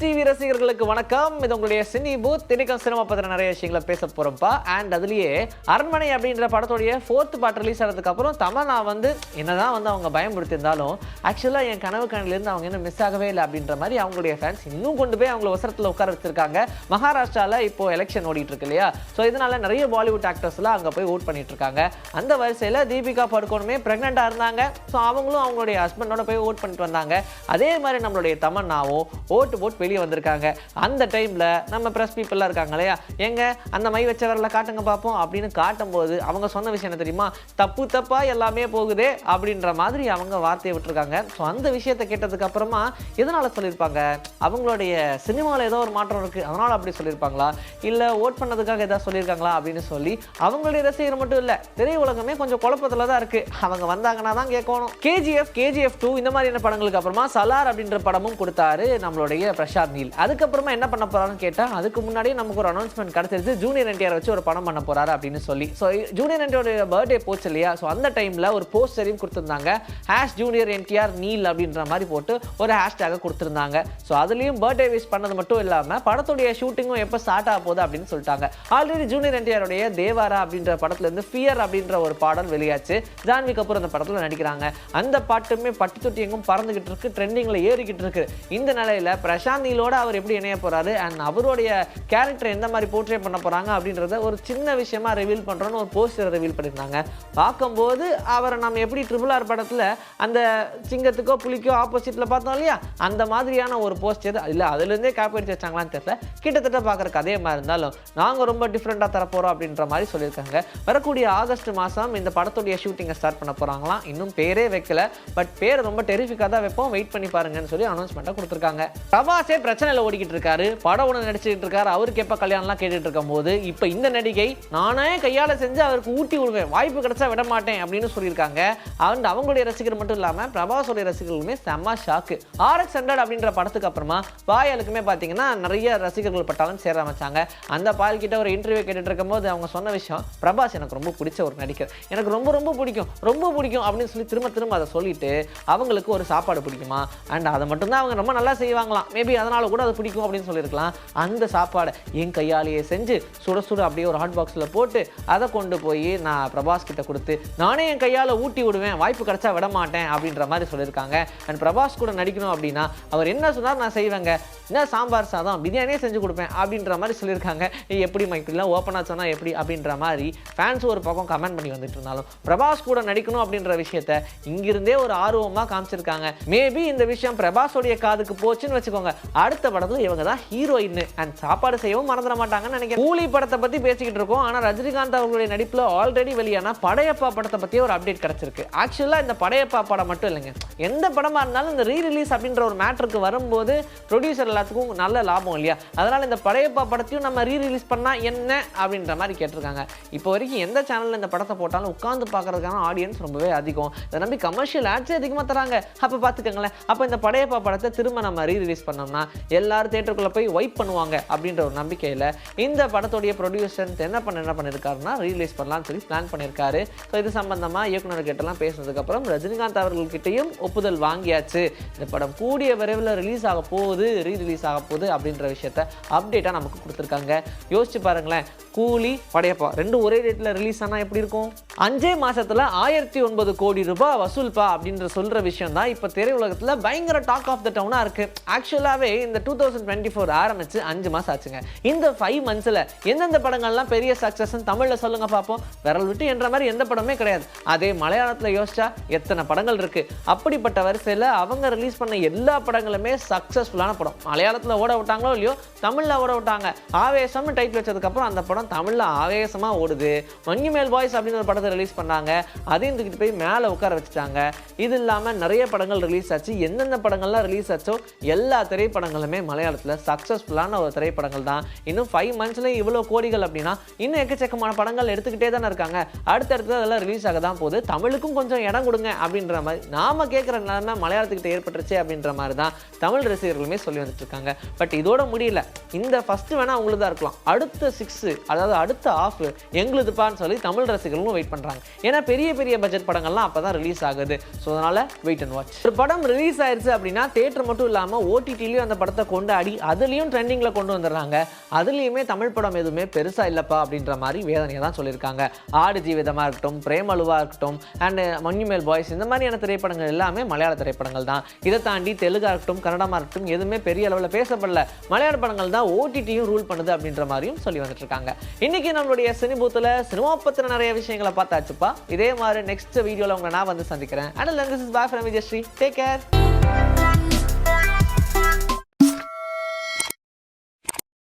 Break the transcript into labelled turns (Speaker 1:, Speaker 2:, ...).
Speaker 1: TV ரசிகர்களுக்கு வணக்கம். இது உங்களுடைய சினி பூத். திணிக்கம் சினிமா பத்தின நிறைய விஷயங்களை பேச போறோம்ப்பா. அண்ட் அதுலயே அரண்மனை அப்படின்ற படத்தோடைய 4th பார்ட் ரிலீஸ் ஆனதுக்கு அப்புறம் தமன்னா என்னதான் அவங்க பயமுறுத்திருந்தாலும் ஆக்சுவலா என் கனவு கண்ணிலிருந்து அவங்க இன்னும் மிஸ் ஆகவே இல்லை அப்படின்ற மாதிரி அவங்களுடைய ஃபேன்ஸ் இன்னும் கொண்டு போய் அவங்களை அவசரத்தில் உட்கார வச்சிருக்காங்க. மகாராஷ்டிரால இப்போ எலெக்ஷன் ஓடிட்டு இருக்கு இல்லையா? ஸோ இதனால நிறைய பாலிவுட் ஆக்டர்ஸ்லாம் அங்கே போய் ஓட் பண்ணிட்டு இருக்காங்க. அந்த வரிசையில் தீபிகா படுகோனுமே பிரெக்னெண்டா இருந்தாங்க. ஸோ அவங்களும் அவங்களுடைய ஹஸ்பண்டோட போய் ஓட் பண்ணிட்டு வந்தாங்க. அதே மாதிரி நம்மளுடைய தமன்னாவும் ஓட்டு போட்டு வெளியே வந்திருக்காங்க. அந்த டைம்ல நம்ம பிரஸ் பீப்புள்லாம் இருக்காங்க இல்லையா, எங்க அந்த மை வச்ச வரல காட்டுங்க பார்ப்போம் அப்படின்னு காட்டும் போது அவங்க சொன்ன விஷயம் என்ன தெரியுமா? தப்பு தப்பா எல்லாமே போகுதே அப்படின்ற மாதிரி அவங்க வார்த்தையை விட்டுருக்காங்க. ஸோ அந்த விஷயத்தை கேட்டதுக்கு அப்புறமா எதனால சொல்லியிருப்பாங்க? அவங்களுடைய சினிமாவில் ஏதோ ஒரு மாற்றம் இருக்கு அதனால அப்படி சொல்லியிருப்பாங்களா, இல்லை ஓட் பண்ணதுக்காக ஏதாவது சொல்லியிருக்காங்களா அப்படின்னு சொல்லி அவங்களுடைய ரசிகர் மட்டும் இல்லை, திரையுலகமே கொஞ்சம் குழப்பத்தில் தான் இருக்கு. அவங்க வந்தாங்கன்னா தான் கேட்கணும். KGF 2 இந்த மாதிரியான படங்களுக்கு அப்புறமா சலார் அப்படின்ற படமும் கொடுத்தாரு நம்மளுடைய பிரசாந்த் நீல். அதுக்கப்புறமா என்ன பண்ண போறாருன்னு கேட்டா, அதுக்கு முன்னாடியே நமக்கு ஒரு அனௌன்ஸ்மெண்ட் கிடைச்சிருச்சு, ஜூனியர் என்டிஆர் வச்சு ஒரு படம் பண்ண போறாரு அப்படின்னு சொல்லி. ஸோ ஜூனியர் என்டிஆரோட பர்த்டே போச்சு இல்லையா? ஸோ அந்த டைம்ல ஒரு போஸ்டரையும் கொடுத்திருந்தாங்க. #ஜூனியர் என்டிஆர் நீல் அப்படின்ற மாதிரி போட்டு ஒரு ஹேஷ்டேக் கொடுத்திருந்தாங்க. ஸோ அதுலயும் பர்த்டே விஷ் பண்ணது மட்டும் இல்லாம படத்துடைய ஷூட்டிங்கும் எப்போ ஸ்டார்ட் ஆக போகுது அப்படின்னு சொல்லிட்டாங்க. ஆல்ரெடி ஜூனியர் என்டிஆருடைய தேவாரா அப்படின்ற படத்துல இருந்து ஃபியர் அப்படின்ற ஒரு பாடல் வெளியாச்சு. ஜான்வி கபூர் அந்த படத்துல நடிக்கிறாங்க. அந்த பாட்டுமே பட்டு தொட்டி எங்கும் பறந்துகிட்டு இருக்கு, ட்ரெண்டிங்ல ஏறிக்கிட்டு இருக்கு. இந்த நிலையில பிரசாந்த் நீலோட அவர் எப்படி இணைய போறாரு அண்ட் அவருடைய கேரக்டர் எந்த மாதிரி போர்ட்ரே பண்ண போறாங்க அப்படின்றத ஒரு சின்ன விஷயமா ரிவீல் பண்றோன்னு ஒரு போஸ்டர் ரிவீல் பண்ணியிருந்தாங்க. பார்க்கும்போது அவரை நம்ம எப்படி RRR படத்துல அந்த சிங்கத்துக்கோ புலிக்கோ ஆப்போசிட்ல பார்த்தோம் இல்லையா, அந்த மாதிரியான ஒரு போஸ்டர் இல்லை, அதுல இருந்தே காப்பி அடிச்சு வச்சாங்களான்னு தெரியல. கிட்டத்தட்ட பார்க்கறக்கு அதே மாதிரி இருந்தாலும் நாங்க ரொம்ப டிஃப்ரெண்டா தர போறோம் அப்படின்ற மாதிரி சொல்லியிருக்காங்க. வரக்கூடிய ஆகஸ்ட் மாசம் இந்த படத்துடைய ஷூட்டிங்கை ஸ்டார்ட் பண்ண போறாங்களாம். இன்னும் பேரே வைக்கல, பட் பேர் ரொம்ப டெரிஃபிக்கா தான் வைப்போம், வெயிட் பண்ணி பாருங்கன்னு சொல்லி அனௌன்ஸ்மெண்ட்டை கொடுத்துருக்காங்க. பிரபாஸே பிரச்சனையில் ஓடிக்கிட்டு இருக்காரு, படம் ஒன்று நடிச்சுட்டு இருக்காரு, அவருக்கு எப்போ கல்யாணம்லாம் கேட்டுட்டு இருக்கும் போது இப்போ இந்த நடிகை நானே கையால் செஞ்சு அவருக்கு ஊட்டி விடுவேன், வாய்ப்பு கிடைச்சா விட மாட்டேன் அப்படின்னு சொல்லியிருக்காங்க. அண்ட் அவங்களுடைய ரசிகர் மட்டும் இல்லாமல் பிரபாஸோடைய ரசிகர்களுமே செம்ம ஷாக்கு. RX100 அப்படின்ற படத்துக்கு அப்புறமா பாயலுக்குமே பார்த்தீங்கன்னா நிறைய ரசிகர்கள் பட்டாலும் சேர ஆரம்பிச்சாங்க. அந்த பாயல் கிட்ட ஒரு இன்டர்வியூ கேட்டுட்டு இருக்கும் போது அவங்க சொன்ன விஷயம், பிரபாஸ் எனக்கு ரொம்ப பிடிச்ச ஒரு நடிகர், எனக்கு ரொம்ப பிடிக்கும் அப்படின்னு சொல்லி திரும்ப அதை சொல்லிட்டு அவங்களுக்கு ஒரு சாப்பாடு பிடிக்குமா அண்ட் அதை மட்டும்தான் அவங்க ரொம்ப நல்லா செய்வாங்களாம், மேபி அதனால கூட அது பிடிக்கும் அப்படின்னு சொல்லியிருக்கலாம். அந்த சாப்பாடை என் கையாலேயே செஞ்சு சுட அப்படியே ஒரு ஹாட் பாக்ஸில் போட்டு அதை கொண்டு போய் நான் பிரபாஸ் கிட்ட கொடுத்து நானே என் கையால் ஊட்டி விடுவேன், வாய்ப்பு கிடைச்சா விட மாட்டேன் அப்படின்ற மாதிரி சொல்லியிருக்காங்க. அண்ட் பிரபாஸ் கூட நடிக்கணும் அப்படின்னா அவர் என்ன சொன்னார் நான் செய்வேங்க, என்ன சாம்பார் சாதம் பிரியாணியே செஞ்சு கொடுப்பேன் அப்படின்ற மாதிரி சொல்லியிருக்காங்க. எப்படி இப்படிலாம் ஓப்பனாக சொன்னால் எப்படி அப்படின்ற மாதிரி ஃபேன்ஸ் ஒரு பக்கம் கமெண்ட் பண்ணி வந்துட்டு இருந்தாலும் பிரபாஸ் கூட நடிக்கணும் அப்படின்ற விஷயத்த இங்கிருந்தே ஒரு ஆர்வமாக காமிச்சிருக்காங்க. மேபி இந்த விஷயம் பிரபாஸோடைய காதுக்கு போச்சுன்னு வச்சுக்கோங்க, அடுத்த படத்துல இவங்க தான் ஹீரோயின் அண்ட் சாப்பாடு செய்யவும் மறந்துட மாட்டாங்கன்னு நினைக்கிறேன். கூலி படத்தை பத்தி பேசிக்கிட்டு இருக்கோம். ஆனா ரஜினிகாந்த் அவர்களுடைய நடிப்புல ஆல்ரெடி வெளியான படையப்பா படத்தை பத்தி ஒரு அப்டேட் கிடைச்சிருக்கு. ஆக்சுவலா இந்த படையப்பா படம் மட்டும் இல்லைங்க, எந்த படமா இருந்தாலும் இந்த ரீரிலீஸ் அப்படின்ற ஒரு மேட்டருக்கு வரும்போது ப்ரொடியூசர் எல்லாத்துக்கும் நல்ல லாபம் இல்லையா? அதனால இந்த படையப்பா படத்தையும் நம்ம ரீரிலீஸ் பண்ணா என்ன அப்படின்ற மாதிரி கேட்டிருக்காங்க. இப்போ வரைக்கும் எந்த சேனல்ல இந்த படத்தை போட்டாலும் உட்கார்ந்து பார்க்கறதுக்கான ஆடியன்ஸ் ரொம்பவே அதிகம். இதை நம்பி கமர்ஷியல் ஆட்ஸ் அதிகமாக தராங்க. அப்ப பாத்துக்கோங்களேன், அப்ப இந்த படையப்பா படத்தை திரும்ப நம்ம ரீரிலீஸ் பண்ணோம்னா எல்லாரும் தியேட்டருக்குள்ள போய் வைப் பண்ணுவாங்க அப்படின்ற ஒரு நம்பிக்கையில் இந்த படத்துடைய ப்ரொடியூசர் என்ன பண்ணியிருக்காருன்னா ரீரிலீஸ் பண்ணலாம்னு சொல்லி பிளான் பண்ணியிருக்காரு. ஸோ இது சம்பந்தமாக இயக்குநர்கிட்டலாம் பேசினதுக்கப்புறம் ரஜினிகாந்த் அவர்கள்கிட்டையும் ஒப்புதல் வாங்கியாச்சு. இந்த படம் கூடிய விரைவில் ரிலீஸ் ஆக போகுது, ரீரிலீஸ் ஆக போகுது அப்படின்ற விஷயத்த அப்டேட்டாக நமக்கு கொடுத்துருக்காங்க. யோசிச்சு பாருங்களேன், கூலி படையப்பா ரெண்டும் ஒரே டேட்டில் ரிலீஸ் ஆனால் எப்படி இருக்கும்? 5 மாசத்துல 1009 கோடி ரூபாய் வசூல்பா அப்படின்ற சொல்ற விஷயம் தான் இப்போ திரையுலகத்தில் பயங்கர டாக் ஆஃப் த டவுனாக இருக்கு. ஆக்சுவலாகவே இந்த 2024 ஆரம்பிச்சு 5 மாசம் ஆச்சுங்க. இந்த 5 மந்த்ஸ்ல எந்தெந்த படங்கள்லாம் பெரிய சக்சஸ் தமிழ்ல சொல்லுங்க பார்ப்போம். விரல் விட்டு என்ற மாதிரி எந்த படமே கிடையாது. அதே மலையாளத்தில் யோசிச்சா எத்தனை படங்கள் இருக்கு. அப்படிப்பட்ட வரிசையில் அவங்க ரிலீஸ் பண்ண எல்லா படங்களுமே சக்சஸ்ஃபுல்லான படம். மலையாளத்தில் ஓட விட்டாங்களோ இல்லையோ, தமிழ்ல ஓட விட்டாங்க. ஆவேசம்னு டைட்டில் வச்சதுக்கு அப்புறம் அந்த படம் தமிழ்ல ஆவேசமா ஓடுது. மஞ்சுமேல் பாய்ஸ் அப்படின்னு ஒரு படத்தை ரிலீஸ் பண்ணாங்க, அதையும் தூக்கிட்டு போய் மேலே உட்கார வச்சுட்டாங்க. இது இல்லாமல் நிறைய படங்கள் ரிலீஸ் ஆச்சு. எந்தெந்த படங்கள்லாம் ரிலீஸ் ஆச்சோ எல்லா திரைப்படங்களுமே மலையாளத்தில் சக்ஸஸ்ஃபுல்லான ஒரு திரைப்படங்கள் தான். இன்னும் 5 மந்த்ஸ்லேயும் இவ்வளோ கோடிகள் அப்படின்னா இன்னும் எக்கச்சக்கமான படங்கள் எடுத்துக்கிட்டே தானே இருக்காங்க. அடுத்தடுத்து அதெல்லாம் ரிலீஸ் ஆக தான் போகுது. தமிழுக்கும் கொஞ்சம் இடம் கொடுங்க அப்படின்ற மாதிரி நாம கேட்குற நிலைமை மலையாளத்துக்கிட்ட ஏற்பட்டுருச்சு அப்படின்ற மாதிரி தான் தமிழ் ரசிகர்களுமே சொல்லி வந்துட்டு இருக்காங்க. பட் இதோட முடியல, இந்த ஃபர்ஸ்ட் வேணா உங்களுக்கு தான் இருக்கலாம், அடுத்த 6 அதாவது அடுத்த ஆஃப் எங்களுதுப்பான்னு சொல்லி தமிழ் ரசிகர்களும் வெயிட் பண்ணுறாங்க. ஏன்னா பெரிய பெரிய பட்ஜெட் படங்கள்லாம் அப்போ தான் ரிலீஸ் ஆகுது. ஸோ அதனால் வெயிட் அண்ட் வாட்ச். ஒரு படம் ரிலீஸ் ஆயிடுச்சு அப்படின்னா தியேட்டர் மட்டும் இல்லாமல் OTTலையும் அந்த படத்தை படத்தை கொண்டாடி அதுலேயும் ட்ரெண்டிங்கில் கொண்டு வந்துடுறாங்க. அதுலேயுமே தமிழ் படம் எதுவுமே பெருசாக இல்லைப்பா அப்படின்ற மாதிரி வேதனையை தான் சொல்லியிருக்காங்க. ஆடு ஜீவிதமாக இருக்கட்டும், பிரேமலுவாக இருக்கட்டும், அண்டு மஞ்சுமேல் பாய்ஸ், இந்த மாதிரியான திரைப்படங்கள் எல்லாமே மலையாள திரைப்படங்கள் தான். இதை தாண்டி தெலுங்காக இருக்கட்டும், கன்னடமாக இருக்கட்டும், எதுவுமே பெரிய அளவில் பேசப்படல. மலையாள படங்கள் தான் ஓடிடியும் ரூல் பண்ணுது அப்படின்ற மாதிரியும் சொல்லி வந்துட்டு இருக்காங்க. இன்னைக்கு நம்மளுடைய சினி பூத்தில் சினிமா பற்றின நிறைய விஷயங்களை பார்த்தாச்சுப்பா. இதே மாதிரி நெக்ஸ்ட் வீடியோவில் உங்களை நான் வந்து சந்திக்கிறேன். And this is bye from Vijayasri. Take care.